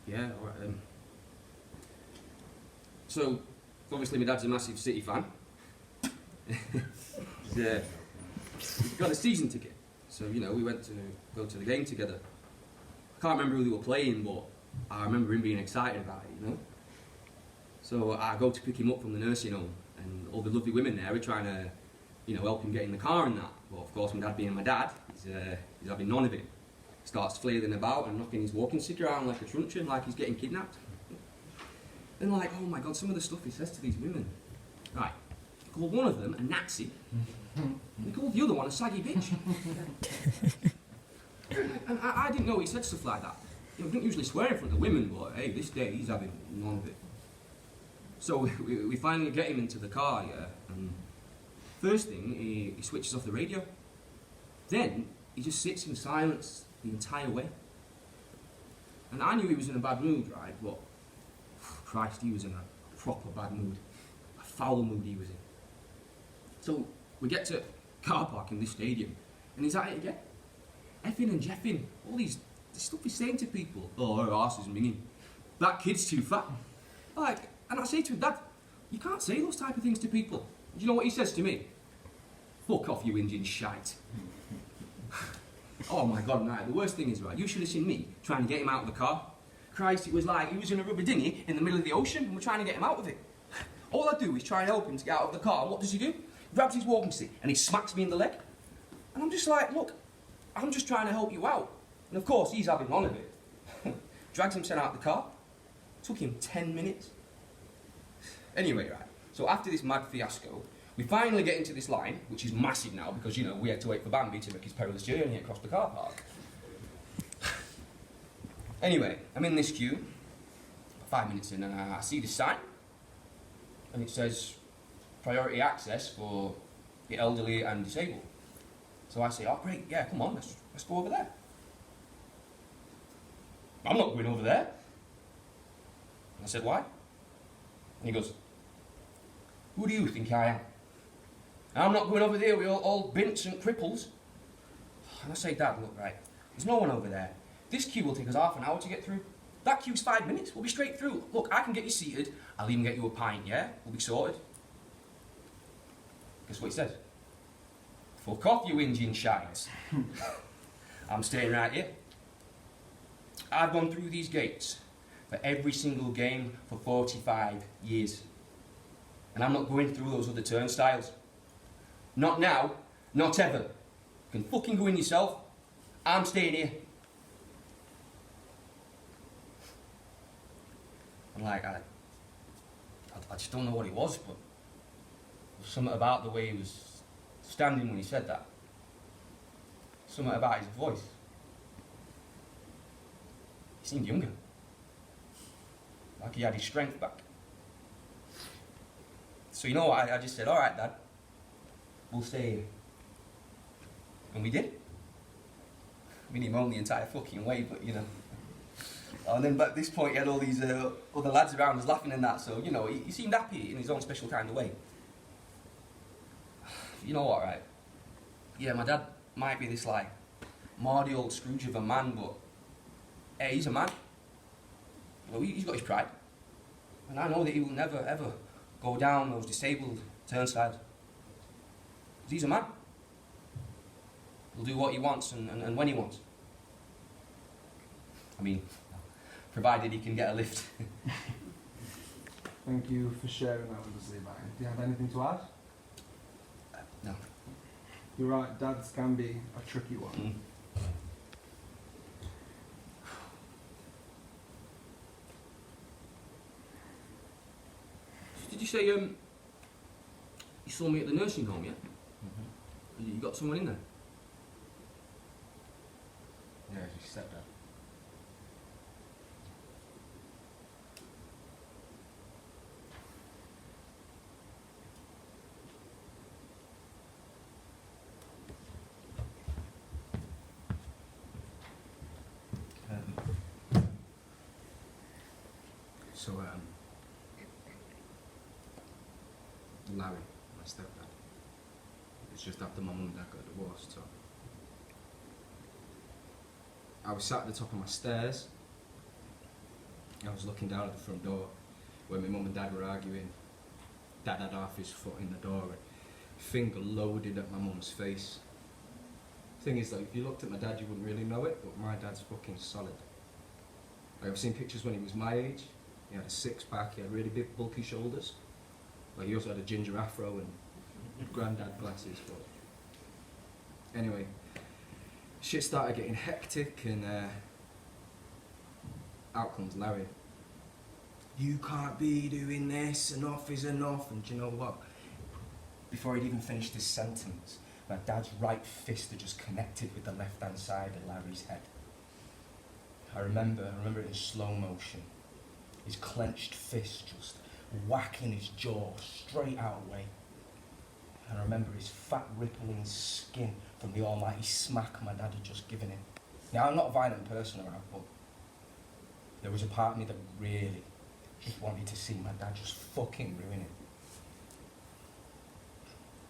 Yeah, all right. So, obviously my dad's a massive City fan. Yeah. He got a season ticket. So, you know, we went to go to the game together. I can't remember who they were playing, but I remember him being excited about it, you know. So I go to pick him up from the nursing home, and all the lovely women there are trying to, you know, help him get in the car and that. But of course, my dad being my dad, he's having none of it. Starts flailing about and knocking his walking stick around like a truncheon, like he's getting kidnapped. Then like, oh my God, some of the stuff he says to these women. Right, he called one of them a Nazi. He called the other one a saggy bitch. And I didn't know he said stuff like that. You know, he didn't usually swear in front of women, but hey, this day he's having none of it. So we finally get him into the car, yeah, and first thing, he switches off the radio. Then he just sits in silence the entire way. And I knew he was in a bad mood, right, but Christ, he was in a proper bad mood. A foul mood he was in. So we get to car park in this stadium, and he's at it again. Effing and jeffing, all this stuff he's saying to people. Oh, her arse is minging. That kid's too fat. Like, and I say to him, Dad, you can't say those type of things to people. Do you know what he says to me? Fuck off, you Indian shite. Oh my God, right, the worst thing is, right, you should have seen me trying to get him out of the car. Christ, it was like he was in a rubber dinghy in the middle of the ocean, and we're trying to get him out of it. All I do is try and help him to get out of the car, and what does he do? He grabs his walking stick, and he smacks me in the leg. And I'm just like, look, I'm just trying to help you out. And of course, he's having none of it. Drags himself out of the car. Took him 10 minutes. Anyway, right, so after this mad fiasco, we finally get into this line, which is massive now, because, you know, we had to wait for Bambi to make his perilous journey across the car park. Anyway, I'm in this queue, 5 minutes in, and I see this sign, and it says, priority access for the elderly and disabled. So I say, oh great, yeah, come on, let's go over there. I'm not going over there. And I said, why? And he goes, who do you think I am? I'm not going over there with all bints and cripples. And I say, Dad, look, right, there's no one over there. This queue will take us half an hour to get through. That queue's 5 minutes, we'll be straight through. Look, I can get you seated, I'll even get you a pint, yeah? We'll be sorted. Guess what he said? Fuck off, you Indian shites. I'm staying right here. I've gone through these gates for every single game for 45 years. And I'm not going through those other turnstiles. Not now, not ever. You can fucking go in yourself. I'm staying here. And like, I just don't know what it was, but there was something about the way he was standing when he said that. Something about his voice. He seemed younger. Like he had his strength back. So you know what, I just said, all right, Dad, we'll stay here. And we did. I mean, he moaned the entire fucking way, but you know. And then at this point, he had all these other lads around us laughing and that, so, you know, he seemed happy in his own special kind of way. You know what, right? Yeah, my dad might be this, like, mardy old Scrooge of a man, but, hey, he's a man. You know, he's got his pride. And I know that he will never, ever go down those disabled turnstiles. 'Cause he's a man. He'll do what he wants and when he wants. I mean, provided he can get a lift. Thank you for sharing that with us, Levi. Do you have anything to add? No. You're right, dads can be a tricky one. Mm. Did you say you saw me at the nursing home, yeah? Mm-hmm. You got someone in there? Yeah, your stepdad. So, Larry, my stepdad, it's just after my mum and dad got divorced, so I was sat at the top of my stairs, I was looking down at the front door where my mum and dad were arguing. Dad had half his foot in the door and finger loaded at my mum's face. Thing is, like, if you looked at my dad, you wouldn't really know it, but my dad's fucking solid. Like, I've seen pictures when he was my age. He had a six-pack, he had really big, bulky shoulders. Like, he also had a ginger afro and granddad glasses. But anyway, shit started getting hectic, and out comes Larry. You can't be doing this, enough is enough, and do you know what? Before he'd even finished his sentence, my dad's right fist had just connected with the left-hand side of Larry's head. I remember it in slow motion. His clenched fist just whacking his jaw straight out away. And I remember his fat rippling skin from the almighty smack my dad had just given him. Now, I'm not a violent person around, but there was a part of me that really just wanted to see my dad just fucking ruin it.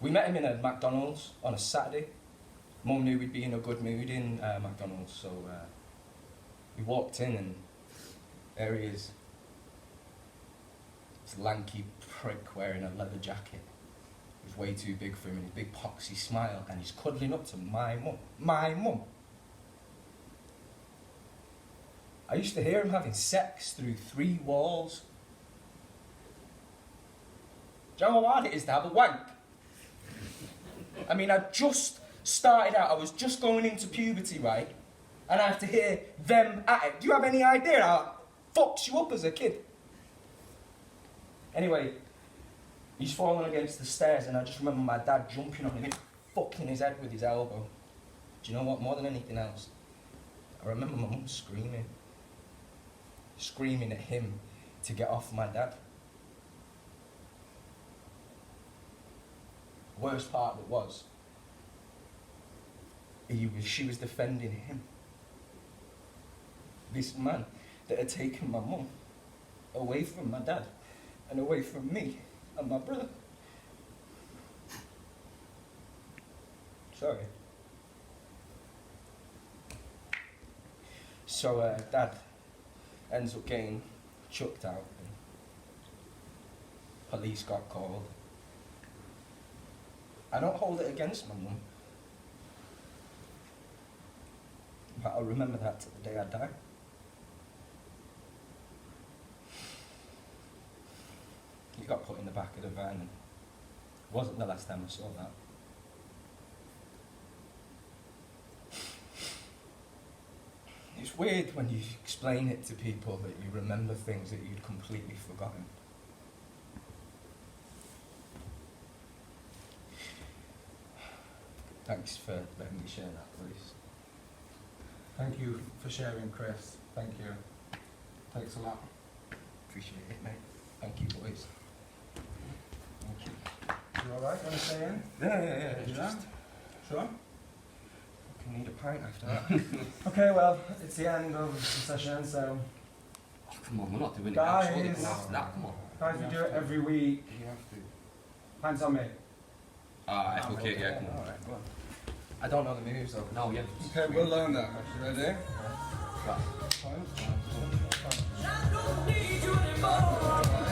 We met him in a McDonald's on a Saturday. Mum knew we'd be in a good mood in McDonald's, so we walked in and there he is. This lanky prick wearing a leather jacket. It was way too big for him, and his big poxy smile, and he's cuddling up to my mum. My mum! I used to hear him having sex through 3 walls. Do you know how hard it is to have a wank? I mean, I just started out, I was just going into puberty, right? And I have to hear them at it. Do you have any idea how it fucks you up as a kid? Anyway, he's fallen against the stairs, and I just remember my dad jumping on him and fucking his head with his elbow. Do you know what? More than anything else, I remember my mum screaming at him to get off my dad. Worst part of it was, she was defending him. This man that had taken my mum away from my dad and away from me and my brother. Sorry. So dad ends up getting chucked out. Police got called. I don't hold it against my mum, but I'll remember that till the day I die. He got put in the back of the van, and it wasn't the last time I saw that. It's weird when you explain it to people that you remember things that you'd completely forgotten. Thanks for letting me share that, please. Thank you for sharing, Chris. Thank you. Thanks a lot. Appreciate it, mate. Thank you, boys. Thank you. You alright? Want to stay in? Yeah. You Just sure? fucking need a pint after that. Okay, well, it's the end of the session, so Oh, come on, we're not doing Guys. it. Surely after that, come on. guys, we do it every week. You have to. Hands on me. Alright, okay, yeah, come on. Alright, go on. I don't know the moves though. No, yeah. Okay, we'll learn that. You ready? Right. One.